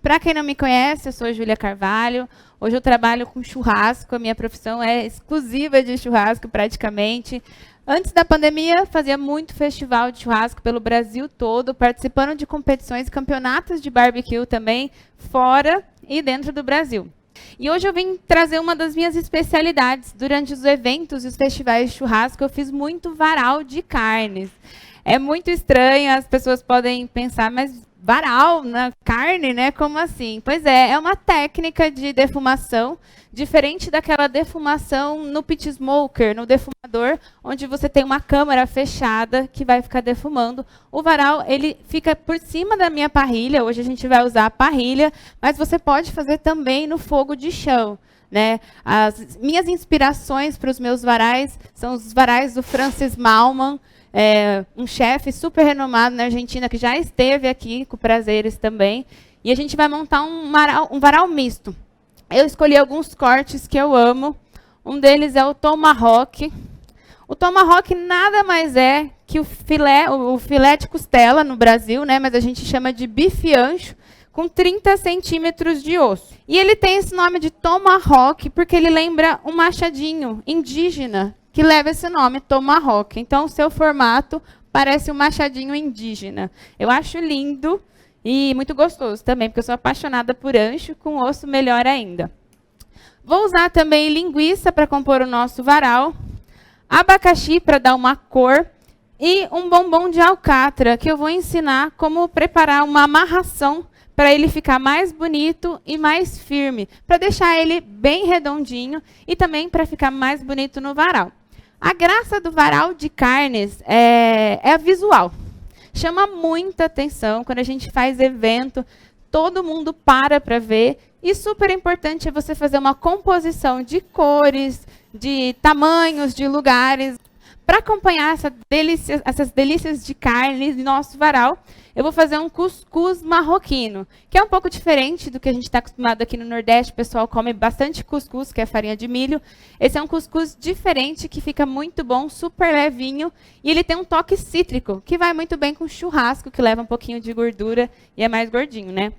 Para quem não me conhece, eu sou Júlia Carvalho. Hoje eu trabalho com churrasco, a minha profissão é exclusiva de churrasco praticamente. Antes da pandemia, fazia muito festival de churrasco pelo Brasil todo, participando de competições e campeonatos de barbecue também, fora e dentro do Brasil. E hoje eu vim trazer uma das minhas especialidades. Durante os eventos e os festivais de churrasco, eu fiz muito varal de carnes. É muito estranho, as pessoas podem pensar, mas varal na carne, né? Como assim? Pois é uma técnica de defumação, diferente daquela defumação no pit smoker, no defumador, onde você tem uma câmara fechada que vai ficar defumando. O varal, ele fica por cima da minha parrilha, hoje a gente vai usar a parrilha, mas você pode fazer também no fogo de chão. Né? As minhas inspirações para os meus varais são os varais do Francis Mallmann, um chefe super renomado na Argentina, que já esteve aqui com prazeres também. E a gente vai montar um varal misto. Eu escolhi alguns cortes que eu amo. Um deles é o tomahawk. O tomahawk nada mais é que o filé de costela no Brasil, né? Mas a gente chama de bife ancho, com 30 centímetros de osso. E ele tem esse nome de tomahawk porque ele lembra um machadinho indígena que leva esse nome, tomahawk. Então, o seu formato parece um machadinho indígena. Eu acho lindo e muito gostoso também, porque eu sou apaixonada por ancho, com osso melhor ainda. Vou usar também linguiça para compor o nosso varal, abacaxi para dar uma cor e um bombom de alcatra, que eu vou ensinar como preparar uma amarração para ele ficar mais bonito e mais firme, para deixar ele bem redondinho e também para ficar mais bonito no varal. A graça do varal de carnes é a visual. Chama muita atenção quando a gente faz evento, todo mundo para ver. E super importante é você fazer uma composição de cores, de tamanhos, de lugares. Para acompanhar essas delícias de carne no nosso varal, eu vou fazer um cuscuz marroquino, que é um pouco diferente do que a gente está acostumado aqui no Nordeste. O pessoal come bastante cuscuz, que é farinha de milho. Esse é um cuscuz diferente, que fica muito bom, super levinho. E ele tem um toque cítrico, que vai muito bem com churrasco, que leva um pouquinho de gordura e é mais gordinho, né?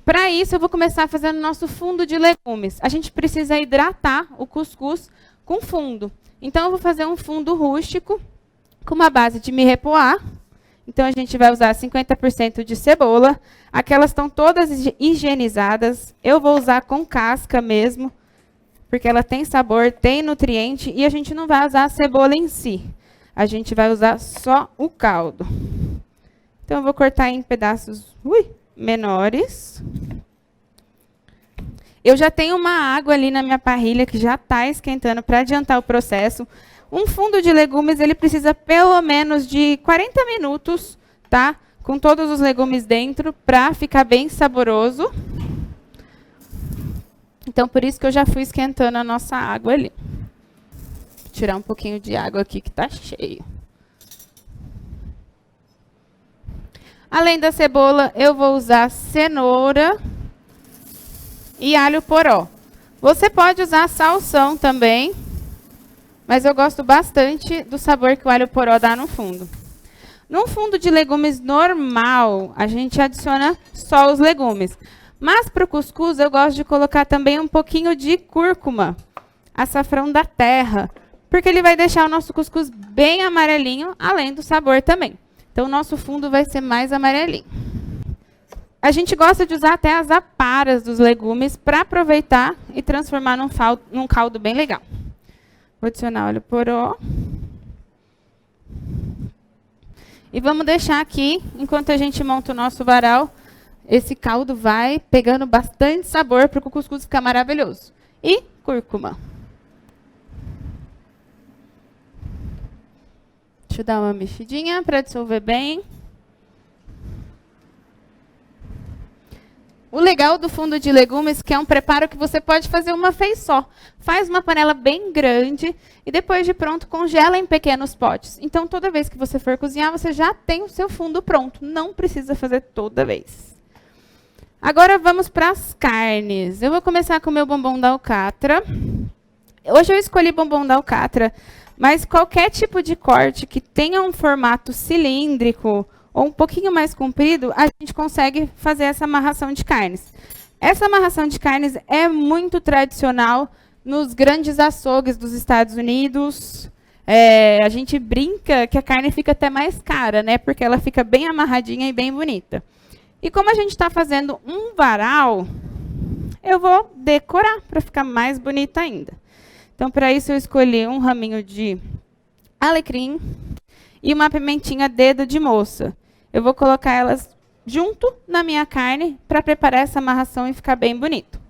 Para isso, eu vou começar fazendo o nosso fundo de legumes. A gente precisa hidratar o cuscuz com fundo. Então, eu vou fazer um fundo rústico com uma base de mirepoix. Então, a gente vai usar 50% de cebola. Aquelas estão todas higienizadas. Eu vou usar com casca mesmo, porque ela tem sabor, tem nutriente. E a gente não vai usar a cebola em si. A gente vai usar só o caldo. Então, eu vou cortar em pedaços menores. Eu já tenho uma água ali na minha parrilha que já está esquentando para adiantar o processo. Um fundo de legumes, ele precisa pelo menos de 40 minutos, tá? Com todos os legumes dentro, para ficar bem saboroso. Então, por isso que eu já fui esquentando a nossa água ali. Vou tirar um pouquinho de água aqui que está cheio. Além da cebola, eu vou usar cenoura e alho poró. Você pode usar salsão também, mas eu gosto bastante do sabor que o alho poró dá no fundo. Num fundo de legumes normal, a gente adiciona só os legumes. Mas para o cuscuz, eu gosto de colocar também um pouquinho de cúrcuma, açafrão da terra, porque ele vai deixar o nosso cuscuz bem amarelinho, além do sabor também. Então, o nosso fundo vai ser mais amarelinho. A gente gosta de usar até as aparas dos legumes para aproveitar e transformar num caldo bem legal. Vou adicionar óleo poró. E vamos deixar aqui, enquanto a gente monta o nosso varal, esse caldo vai pegando bastante sabor para o cuscuz ficar maravilhoso. E cúrcuma. Deixa eu dar uma mexidinha para dissolver bem. O legal do fundo de legumes é que é um preparo que você pode fazer uma vez só. Faz uma panela bem grande e depois de pronto congela em pequenos potes. Então, toda vez que você for cozinhar, você já tem o seu fundo pronto. Não precisa fazer toda vez. Agora vamos para as carnes. Eu vou começar com o meu bombom da alcatra. Hoje eu escolhi bombom da alcatra, mas qualquer tipo de corte que tenha um formato cilíndrico ou um pouquinho mais comprido, a gente consegue fazer essa amarração de carnes. Essa amarração de carnes é muito tradicional nos grandes açougues dos Estados Unidos. A gente brinca que a carne fica até mais cara, né? Porque ela fica bem amarradinha e bem bonita. E como a gente está fazendo um varal, eu vou decorar para ficar mais bonita ainda. Então, para isso, eu escolhi um raminho de alecrim e uma pimentinha dedo de moça. Eu vou colocar elas junto na minha carne para preparar essa amarração e ficar bem bonito.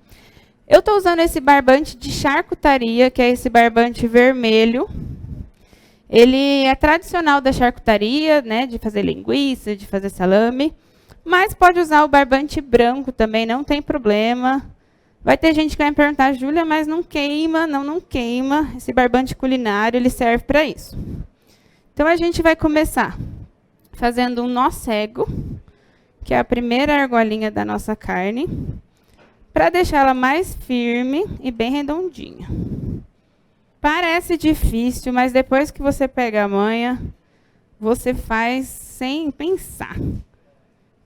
Eu estou usando esse barbante de charcutaria, que é esse barbante vermelho. Ele é tradicional da charcutaria, né, de fazer linguiça, de fazer salame. Mas pode usar o barbante branco também, não tem problema. Vai ter gente que vai me perguntar, Júlia, mas não queima. Não, não queima. Esse barbante culinário, ele serve para isso. Então, a gente vai começar fazendo um nó cego, que é a primeira argolinha da nossa carne, para deixar ela mais firme e bem redondinha. Parece difícil, mas depois que você pega a manha, você faz sem pensar.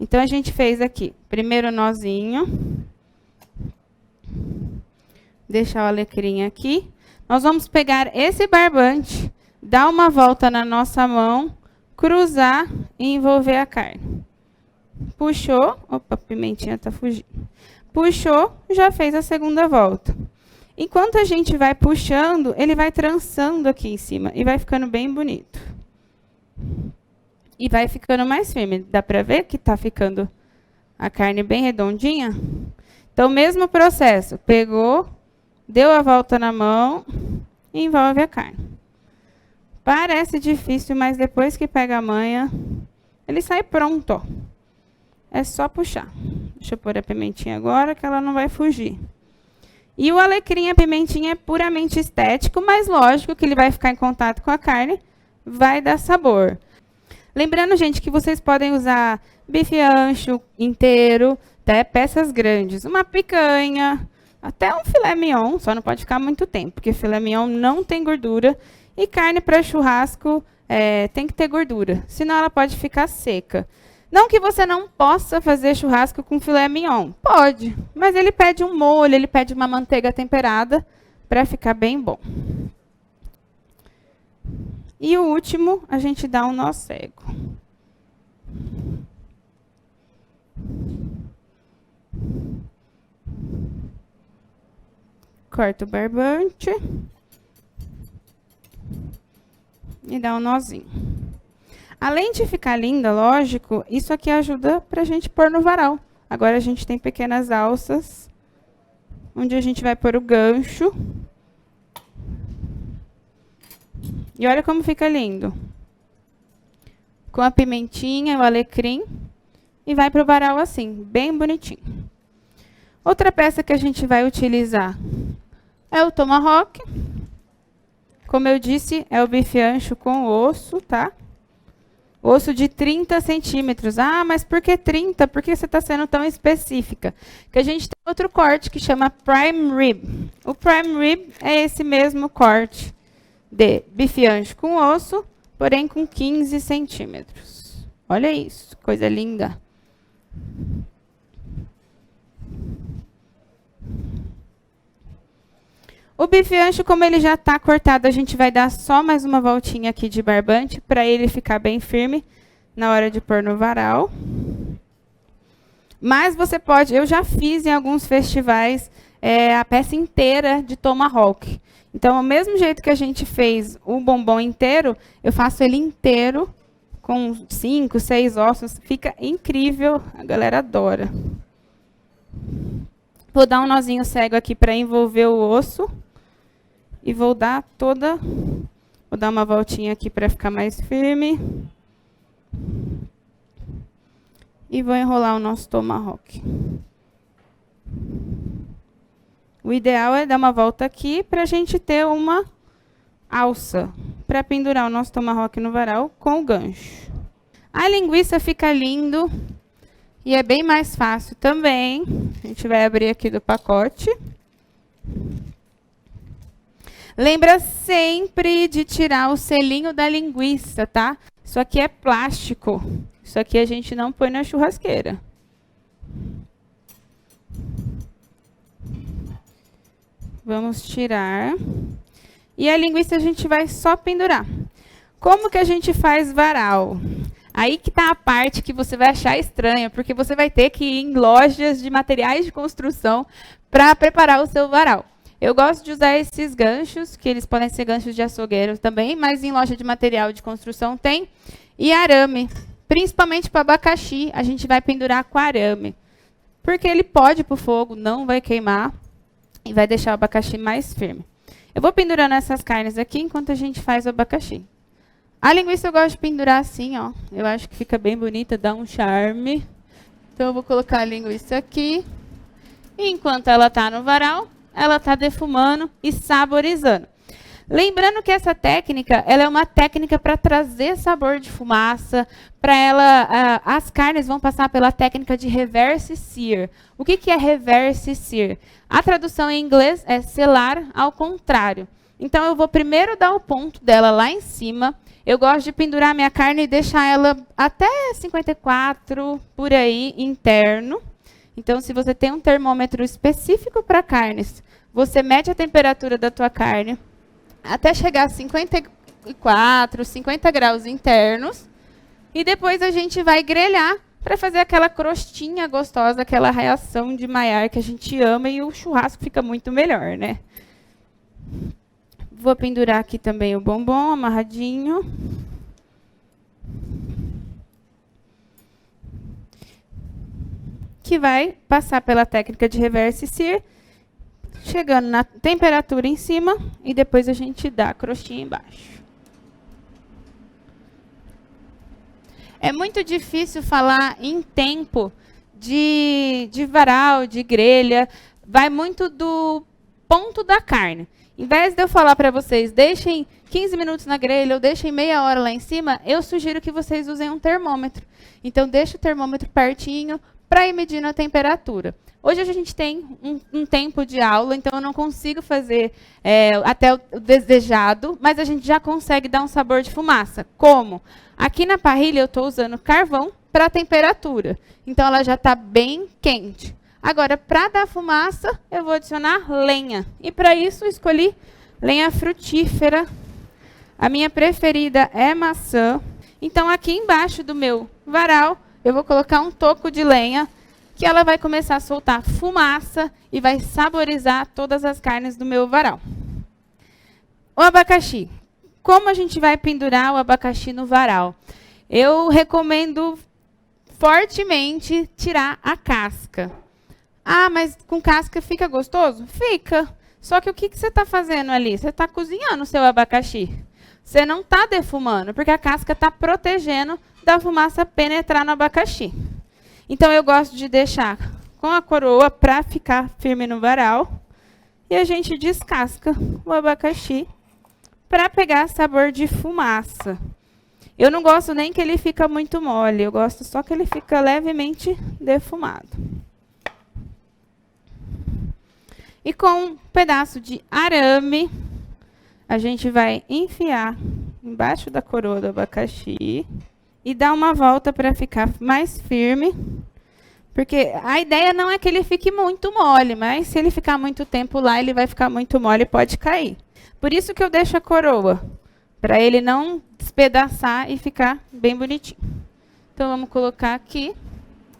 Então, a gente fez aqui, primeiro nozinho. Deixar o alecrim aqui. Nós vamos pegar esse barbante, dar uma volta na nossa mão, cruzar e envolver a carne. Puxou. Opa, a pimentinha está fugindo. Puxou, já fez a segunda volta. Enquanto a gente vai puxando, ele vai trançando aqui em cima e vai ficando bem bonito. E vai ficando mais firme. Dá para ver que está ficando a carne bem redondinha? Então, mesmo processo. Pegou, deu a volta na mão e envolve a carne. Parece difícil, mas depois que pega a manha, ele sai pronto, ó. É só puxar. Deixa eu pôr a pimentinha agora, que ela não vai fugir. E o alecrim e a pimentinha é puramente estético, mas lógico que ele vai ficar em contato com a carne, vai dar sabor. Lembrando, gente, que vocês podem usar bife ancho inteiro, até peças grandes, uma picanha, até um filé mignon, só não pode ficar muito tempo, porque filé mignon não tem gordura, e carne para churrasco tem que ter gordura, senão ela pode ficar seca. Não que você não possa fazer churrasco com filé mignon, pode, mas ele pede um molho, ele pede uma manteiga temperada para ficar bem bom. E o último, a gente dá um nó cego. Corta o barbante e dá um nozinho. Além de ficar linda, lógico, isso aqui ajuda para a gente pôr no varal. Agora a gente tem pequenas alças, onde a gente vai pôr o gancho. E olha como fica lindo. Com a pimentinha, o alecrim, e vai para o varal assim, bem bonitinho. Outra peça que a gente vai utilizar é o tomahawk. Como eu disse, é o bife ancho com osso, tá? Osso de 30 centímetros. Ah, mas por que 30? Por que você está sendo tão específica? Porque a gente tem outro corte que chama prime rib. O prime rib é esse mesmo corte de bife ancho com osso, porém com 15 centímetros. Olha isso, coisa linda. O bife ancho, como ele já está cortado, a gente vai dar só mais uma voltinha aqui de barbante para ele ficar bem firme na hora de pôr no varal. Mas você pode, eu já fiz em alguns festivais a peça inteira de tomahawk. Então, ao mesmo jeito que a gente fez o bombom inteiro, eu faço ele inteiro com 5, 6 ossos. Fica incrível, a galera adora. Vou dar um nozinho cego aqui para envolver o osso. E vou dar uma voltinha aqui para ficar mais firme. E vou enrolar o nosso tomahawk. O ideal é dar uma volta aqui para a gente ter uma alça para pendurar o nosso tomahawk no varal com o gancho. A linguiça fica lindo e é bem mais fácil também. A gente vai abrir aqui do pacote. Lembra sempre de tirar o selinho da linguiça, tá? Isso aqui é plástico. Isso aqui a gente não põe na churrasqueira. Vamos tirar. E a linguiça a gente vai só pendurar. Como que a gente faz varal? Aí que está a parte que você vai achar estranha, porque você vai ter que ir em lojas de materiais de construção para preparar o seu varal. Eu gosto de usar esses ganchos, que eles podem ser ganchos de açougueiro também, mas em loja de material de construção tem. E arame, principalmente para abacaxi, a gente vai pendurar com arame. Porque ele pode ir para o fogo, não vai queimar e vai deixar o abacaxi mais firme. Eu vou pendurando essas carnes aqui enquanto a gente faz o abacaxi. A linguiça eu gosto de pendurar assim, ó. Eu acho que fica bem bonita, dá um charme. Então eu vou colocar a linguiça aqui. E enquanto ela está no varal, ela está defumando e saborizando. Lembrando que essa técnica, ela é uma técnica para trazer sabor de fumaça, para ela, as carnes vão passar pela técnica de reverse sear. O que é reverse sear? A tradução em inglês é selar ao contrário. Então eu vou primeiro dar o ponto dela lá em cima. Eu gosto de pendurar minha carne e deixar ela até 54 por aí interno. Então se você tem um termômetro específico para carnes, você mede a temperatura da tua carne até chegar a 54, 50 graus internos. E depois a gente vai grelhar para fazer aquela crostinha gostosa, aquela reação de Maillard que a gente ama e o churrasco fica muito melhor, né? Vou pendurar aqui também o bombom amarradinho. Que vai passar pela técnica de reverse sear, chegando na temperatura em cima e depois a gente dá a crostinha embaixo. É muito difícil falar em tempo de varal, de grelha. Vai muito do ponto da carne. Em vez de eu falar para vocês, deixem 15 minutos na grelha ou deixem meia hora lá em cima, eu sugiro que vocês usem um termômetro. Então, deixa o termômetro pertinho para ir medindo a temperatura. Hoje a gente tem um tempo de aula, então eu não consigo fazer até o desejado, mas a gente já consegue dar um sabor de fumaça. Como? Aqui na parrilha eu estou usando carvão para a temperatura. Então ela já está bem quente. Agora, para dar fumaça, eu vou adicionar lenha. E para isso eu escolhi lenha frutífera. A minha preferida é maçã. Então aqui embaixo do meu varal, eu vou colocar um toco de lenha, que ela vai começar a soltar fumaça e vai saborizar todas as carnes do meu varal. O abacaxi. Como a gente vai pendurar o abacaxi no varal? Eu recomendo fortemente tirar a casca. Ah, mas com casca fica gostoso? Fica. Só que o que você está fazendo ali? Você está cozinhando o seu abacaxi. Você não está defumando, porque a casca está protegendo da fumaça penetrar no abacaxi. Então, eu gosto de deixar com a coroa para ficar firme no varal. E a gente descasca o abacaxi para pegar sabor de fumaça. Eu não gosto nem que ele fica muito mole, eu gosto só que ele fica levemente defumado. E com um pedaço de arame, a gente vai enfiar embaixo da coroa do abacaxi e dar uma volta para ficar mais firme. Porque a ideia não é que ele fique muito mole, mas se ele ficar muito tempo lá, ele vai ficar muito mole e pode cair. Por isso que eu deixo a coroa, para ele não despedaçar e ficar bem bonitinho. Então, vamos colocar aqui.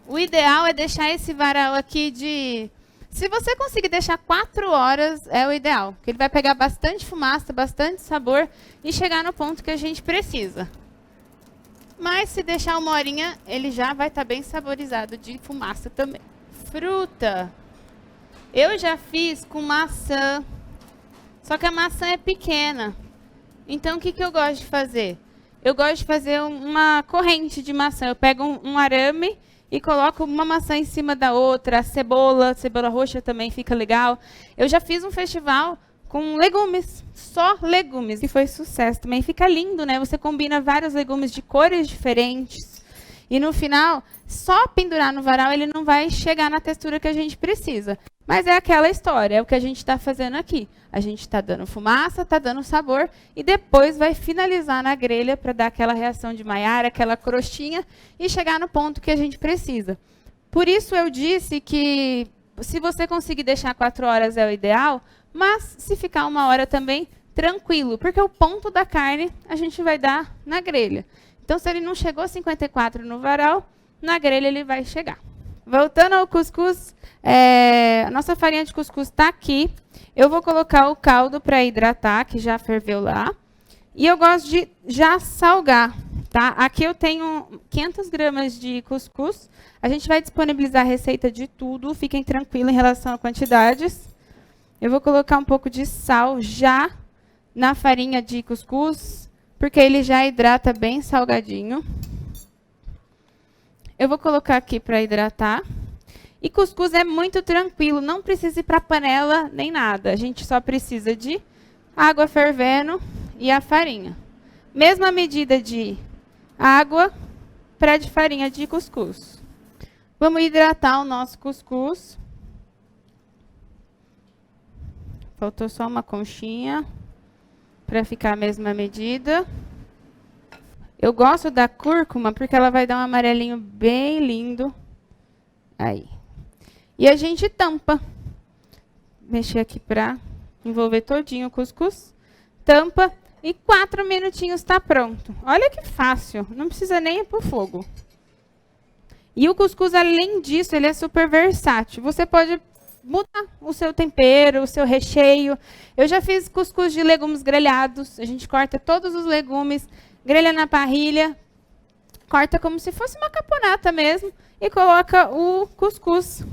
O ideal é deixar esse varal aqui de... Se você conseguir deixar 4 horas, é o ideal. Porque ele vai pegar bastante fumaça, bastante sabor e chegar no ponto que a gente precisa. Mas se deixar 1 horinha, ele já vai estar bem saborizado de fumaça também. Fruta. Eu já fiz com maçã. Só que a maçã é pequena. Então, o que eu gosto de fazer? Eu gosto de fazer uma corrente de maçã. Eu pego um arame e coloco uma maçã em cima da outra. A cebola roxa também fica legal. Eu já fiz um festival com legumes, só legumes, que foi sucesso também. Fica lindo, né? Você combina vários legumes de cores diferentes. E no final, só pendurar no varal, ele não vai chegar na textura que a gente precisa. Mas é aquela história, é o que a gente está fazendo aqui. A gente está dando fumaça, está dando sabor, e depois vai finalizar na grelha para dar aquela reação de Maillard, aquela crostinha, e chegar no ponto que a gente precisa. Por isso eu disse que, se você conseguir deixar 4 horas é o ideal, mas se ficar 1 hora também, tranquilo, porque o ponto da carne a gente vai dar na grelha. Então, se ele não chegou a 54 no varal, na grelha ele vai chegar. Voltando ao cuscuz, a nossa farinha de cuscuz está aqui. Eu vou colocar o caldo para hidratar, que já ferveu lá. E eu gosto de já salgar, tá? Aqui eu tenho 500 gramas de cuscuz. A gente vai disponibilizar a receita de tudo, fiquem tranquilos em relação a quantidades. Eu vou colocar um pouco de sal já na farinha de cuscuz, porque ele já hidrata bem salgadinho. Eu vou colocar aqui para hidratar. E cuscuz é muito tranquilo, não precisa ir para a panela nem nada. A gente só precisa de água fervendo e a farinha. Mesma medida de água para de farinha de cuscuz. Vamos hidratar o nosso cuscuz. Faltou só uma conchinha para ficar a mesma medida. Eu gosto da cúrcuma porque ela vai dar um amarelinho bem lindo. Aí. E a gente tampa. Mexer aqui para envolver todinho o cuscuz. Tampa e 4 minutinhos está pronto. Olha que fácil, não precisa nem ir para o fogo. E o cuscuz, além disso, ele é super versátil. Você pode mudar o seu tempero, o seu recheio. Eu já fiz cuscuz de legumes grelhados. A gente corta todos os legumes, grelha na parrilha, corta como se fosse uma caponata mesmo e coloca o cuscuz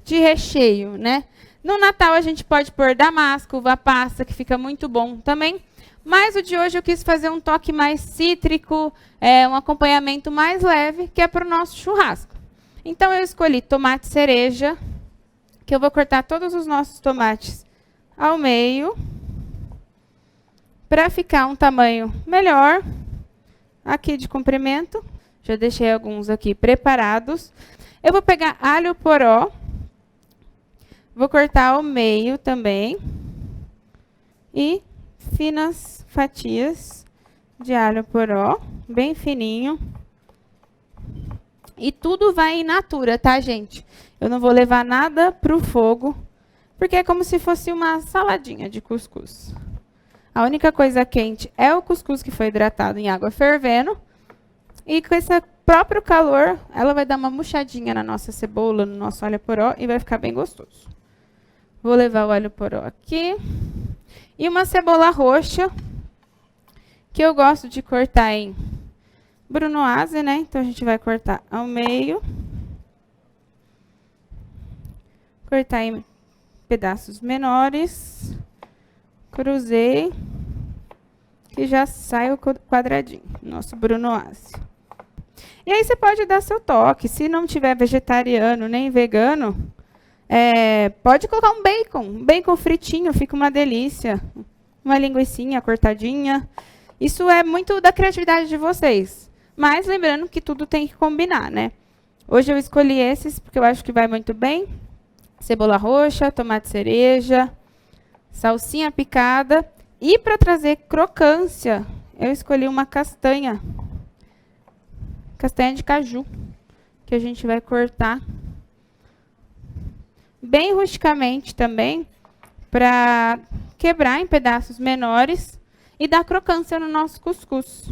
de recheio, né? No Natal a gente pode pôr damasco, uva passa, que fica muito bom também. Mas o de hoje eu quis fazer um toque mais cítrico, um acompanhamento mais leve, que é para o nosso churrasco. Então eu escolhi tomate cereja, que eu vou cortar todos os nossos tomates ao meio, para ficar um tamanho melhor, aqui de comprimento. Já deixei alguns aqui preparados. Eu vou pegar alho poró, vou cortar ao meio também, e finas fatias de alho poró, bem fininho. E tudo vai in natura, tá, gente? Eu não vou levar nada para o fogo, porque é como se fosse uma saladinha de cuscuz. A única coisa quente é o cuscuz que foi hidratado em água fervendo. E com esse próprio calor, ela vai dar uma murchadinha na nossa cebola, no nosso alho poró, e vai ficar bem gostoso. Vou levar o alho poró aqui. E uma cebola roxa, que eu gosto de cortar em brunoise, né? Então, a gente vai cortar ao meio. Cortar em pedaços menores. Cruzei. E já sai o quadradinho, nosso brunoise. E aí, você pode dar seu toque. Se não tiver vegetariano nem vegano, pode colocar um bacon fritinho, fica uma delícia. Uma linguicinha cortadinha. Isso é muito da criatividade de vocês. Mas lembrando que tudo tem que combinar, né? Hoje eu escolhi esses porque eu acho que vai muito bem. Cebola roxa, tomate cereja, salsinha picada. E para trazer crocância, eu escolhi uma castanha. Castanha de caju, que a gente vai cortar bem rusticamente também, para quebrar em pedaços menores e dar crocância no nosso cuscuz.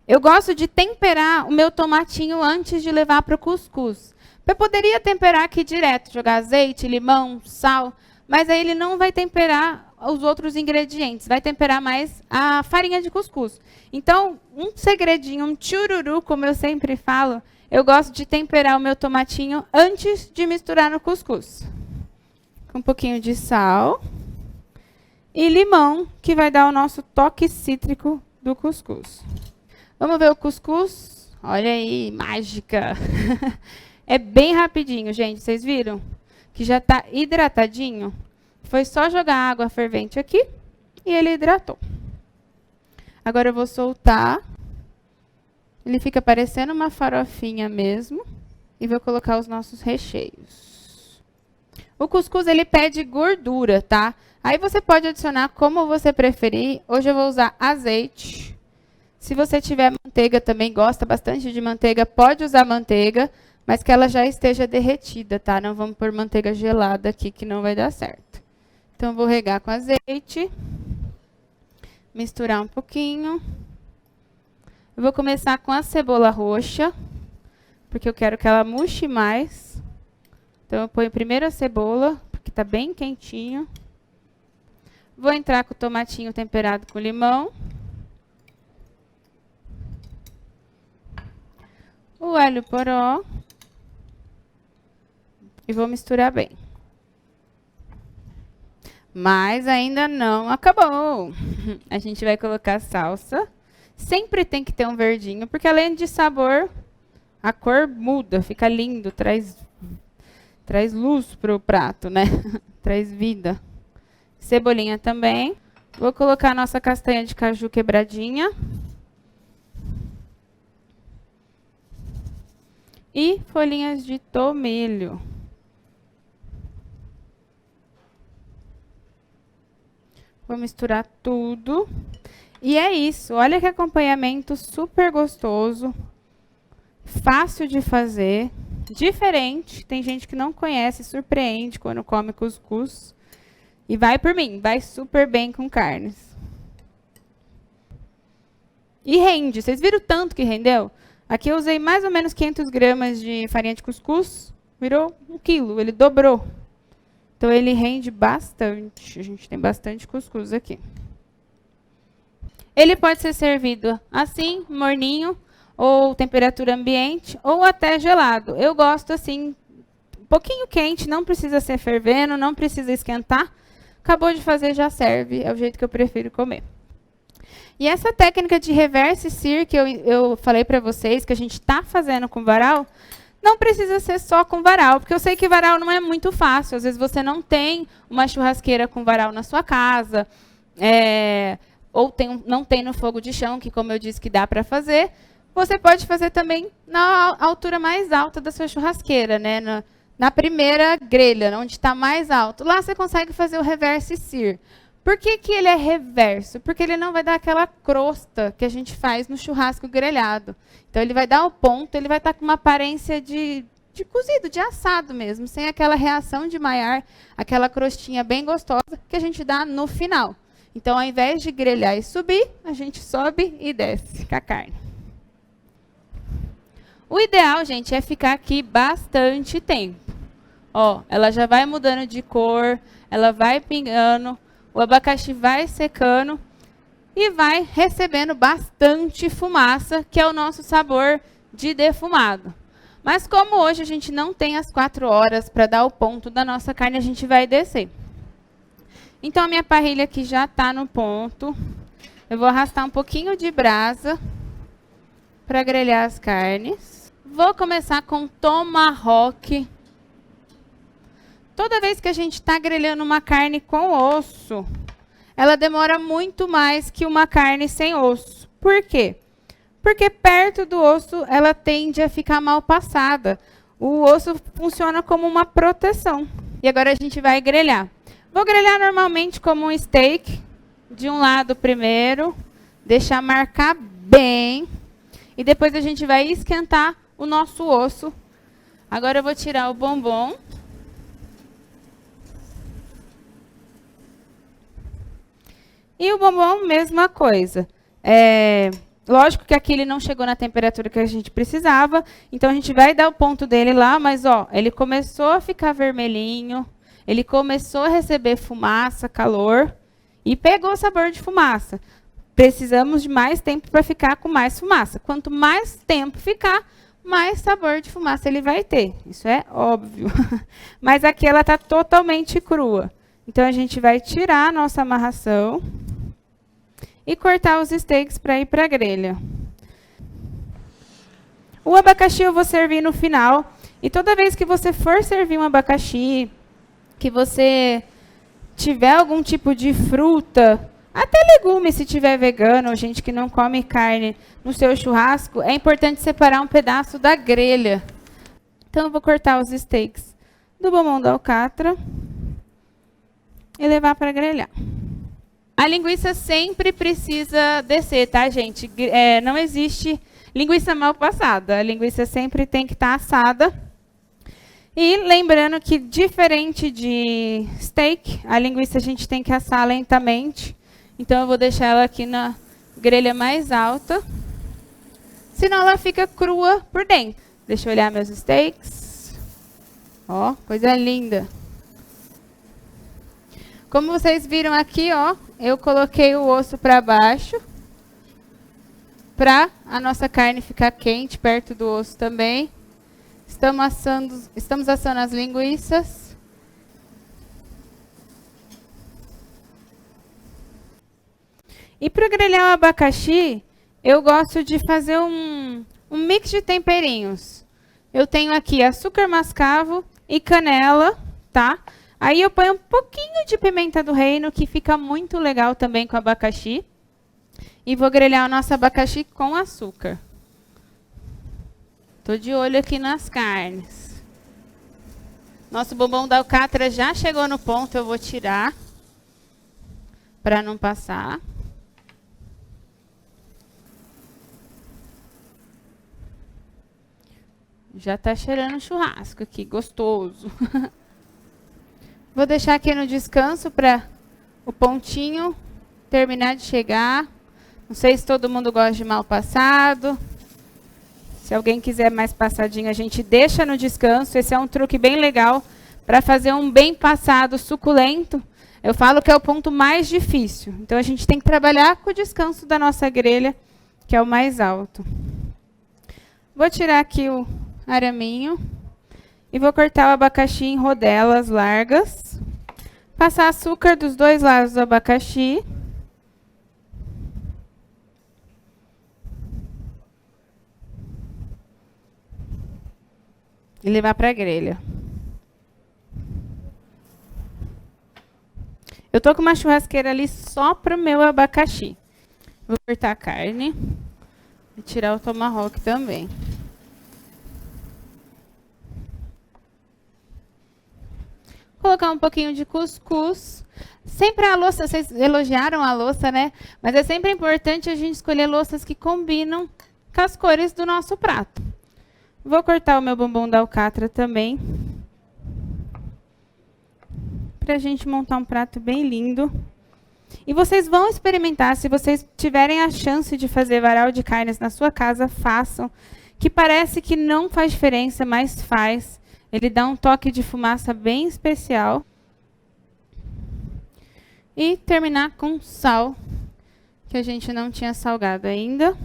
Eu gosto de temperar o meu tomatinho antes de levar para o cuscuz. Eu poderia temperar aqui direto, jogar azeite, limão, sal, mas aí ele não vai temperar os outros ingredientes, vai temperar mais a farinha de cuscuz. Então, um segredinho, um tchururu, como eu sempre falo, eu gosto de temperar o meu tomatinho antes de misturar no cuscuz. Com um pouquinho de sal e limão, que vai dar o nosso toque cítrico do cuscuz. Vamos ver o cuscuz? Olha aí, mágica! É bem rapidinho, gente, vocês viram? Que já está hidratadinho. Foi só jogar água fervente aqui e ele hidratou. Agora eu vou soltar Ele fica parecendo uma farofinha mesmo. E vou colocar os nossos recheios. O cuscuz, ele pede gordura, tá? Aí você pode adicionar como você preferir. Hoje eu vou usar azeite. Se você tiver manteiga também, gosta bastante de manteiga, pode usar manteiga, mas que ela já esteja derretida, tá? Não vamos pôr manteiga gelada aqui, que não vai dar certo. Então, vou regar com azeite. Misturar um pouquinho. Eu vou começar com a cebola roxa, porque eu quero que ela murche mais. Então, eu ponho primeiro a cebola, porque está bem quentinho. Vou entrar com o tomatinho temperado com limão. O alho poró. E vou misturar bem. Mas ainda não acabou. A gente vai colocar salsa. Sempre tem que ter um verdinho, porque além de sabor, a cor muda, fica lindo, traz luz para o prato, né? Traz vida. Cebolinha também. Vou colocar a nossa castanha de caju quebradinha. E folhinhas de tomilho. Vou misturar tudo. E é isso. Olha que acompanhamento super gostoso. Fácil de fazer. Diferente. Tem gente que não conhece, surpreende quando come cuscuz. E vai por mim. Vai super bem com carnes. E rende. Vocês viram o tanto que rendeu? Aqui eu usei mais ou menos 500 gramas de farinha de cuscuz. Virou 1 quilo. Ele dobrou. Então, ele rende bastante. A gente tem bastante cuscuz aqui. Ele pode ser servido assim, morninho, ou temperatura ambiente, ou até gelado. Eu gosto assim, um pouquinho quente, não precisa ser fervendo, não precisa esquentar. Acabou de fazer, já serve. É o jeito que eu prefiro comer. E essa técnica de reverse sear que eu falei para vocês, que a gente está fazendo com varal, não precisa ser só com varal, porque eu sei que varal não é muito fácil. Às vezes você não tem uma churrasqueira com varal na sua casa, ou não tem no fogo de chão, que como eu disse que dá para fazer. Você pode fazer também na altura mais alta da sua churrasqueira, né? Na primeira grelha, onde está mais alto. Lá você consegue fazer o reverse sear. Por que que ele é reverso? Porque ele não vai dar aquela crosta que a gente faz no churrasco grelhado. Então, ele vai dar o ponto, ele vai estar com uma aparência de cozido, de assado mesmo, sem aquela reação de Maillard, aquela crostinha bem gostosa que a gente dá no final. Então, ao invés de grelhar e subir, a gente sobe e desce com a carne. O ideal, gente, é ficar aqui bastante tempo. Ó, ela já vai mudando de cor, ela vai pingando. O abacaxi vai secando e vai recebendo bastante fumaça, que é o nosso sabor de defumado. Mas como hoje a gente não tem as 4 horas para dar o ponto da nossa carne, a gente vai descer. Então, a minha parrilha aqui já está no ponto. Eu vou arrastar um pouquinho de brasa para grelhar as carnes. Vou começar com tomahawk. Toda vez que a gente está grelhando uma carne com osso, ela demora muito mais que uma carne sem osso. Por quê? Porque perto do osso ela tende a ficar mal passada. O osso funciona como uma proteção. E agora a gente vai grelhar. Vou grelhar normalmente como um steak. De um lado primeiro, deixar marcar bem. E depois a gente vai esquentar o nosso osso. Agora eu vou tirar o bombom. E o bombom, mesma coisa. Lógico que aqui ele não chegou na temperatura que a gente precisava, então a gente vai dar o ponto dele lá, mas ó, ele começou a ficar vermelhinho, ele começou a receber fumaça, calor, e pegou o sabor de fumaça. Precisamos de mais tempo para ficar com mais fumaça. Quanto mais tempo ficar, mais sabor de fumaça ele vai ter. Isso é óbvio. Mas aqui ela está totalmente crua. Então, a gente vai tirar a nossa amarração e cortar os steaks para ir para a grelha. O abacaxi eu vou servir no final. E toda vez que você for servir um abacaxi, que você tiver algum tipo de fruta, Até legumes, se tiver vegano ou gente que não come carne no seu churrasco, é importante separar um pedaço da grelha. Então, eu vou cortar os steaks do bombom da alcatra e levar para grelhar. A linguiça sempre precisa descer, tá, gente? Não existe linguiça mal passada. A linguiça sempre tem que estar assada. E lembrando que, diferente de steak, a linguiça a gente tem que assar lentamente. Então, eu vou deixar ela aqui na grelha mais alta. Senão, ela fica crua por dentro. Deixa eu olhar meus steaks. Ó, coisa linda. Como vocês viram aqui, ó, eu coloquei o osso para baixo. Para a nossa carne ficar quente, perto do osso também. Estamos assando as linguiças. E para grelhar o abacaxi, eu gosto de fazer um mix de temperinhos. Eu tenho aqui açúcar mascavo e canela, tá? Aí eu ponho um pouquinho de pimenta do reino, que fica muito legal também com abacaxi. E vou grelhar o nosso abacaxi com açúcar. Tô de olho aqui nas carnes. Nosso bombom da alcatra já chegou no ponto, eu vou tirar para não passar. Já tá cheirando churrasco aqui, gostoso. Vou deixar aqui no descanso para o pontinho terminar de chegar. Não sei se todo mundo gosta de mal passado. Se alguém quiser mais passadinho, a gente deixa no descanso. Esse é um truque bem legal para fazer um bem passado suculento. Eu falo que é o ponto mais difícil. Então, a gente tem que trabalhar com o descanso da nossa grelha, que é o mais alto. Vou tirar aqui o araminho e vou cortar o abacaxi em rodelas largas. Passar açúcar dos dois lados do abacaxi. E levar para a grelha. Eu tô com uma churrasqueira ali só para o meu abacaxi. Vou cortar a carne e tirar o tomahawk também. Colocar um pouquinho de cuscuz. Sempre a louça, vocês elogiaram a louça, né? Mas é sempre importante a gente escolher louças que combinam com as cores do nosso prato. Vou cortar o meu bombom da alcatra também. Para a gente montar um prato bem lindo. E vocês vão experimentar, se vocês tiverem a chance de fazer varal de carnes na sua casa, façam. Que parece que não faz diferença, mas faz. Ele dá um toque de fumaça bem especial. E terminar com sal, que a gente não tinha salgado ainda.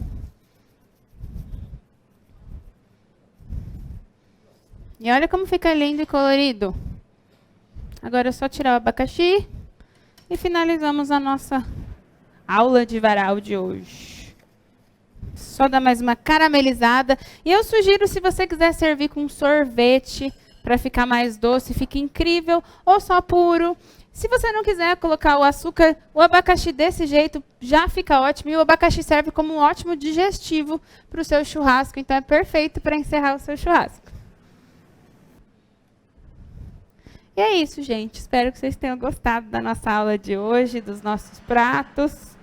E olha como fica lindo e colorido. Agora é só tirar o abacaxi e finalizamos a nossa aula de varal de hoje. Só dar mais uma caramelizada. E eu sugiro, se você quiser servir com sorvete, para ficar mais doce, fica incrível, ou só puro. Se você não quiser colocar o açúcar, o abacaxi desse jeito já fica ótimo. E o abacaxi serve como um ótimo digestivo para o seu churrasco. Então, é perfeito para encerrar o seu churrasco. E é isso, gente. Espero que vocês tenham gostado da nossa aula de hoje, dos nossos pratos.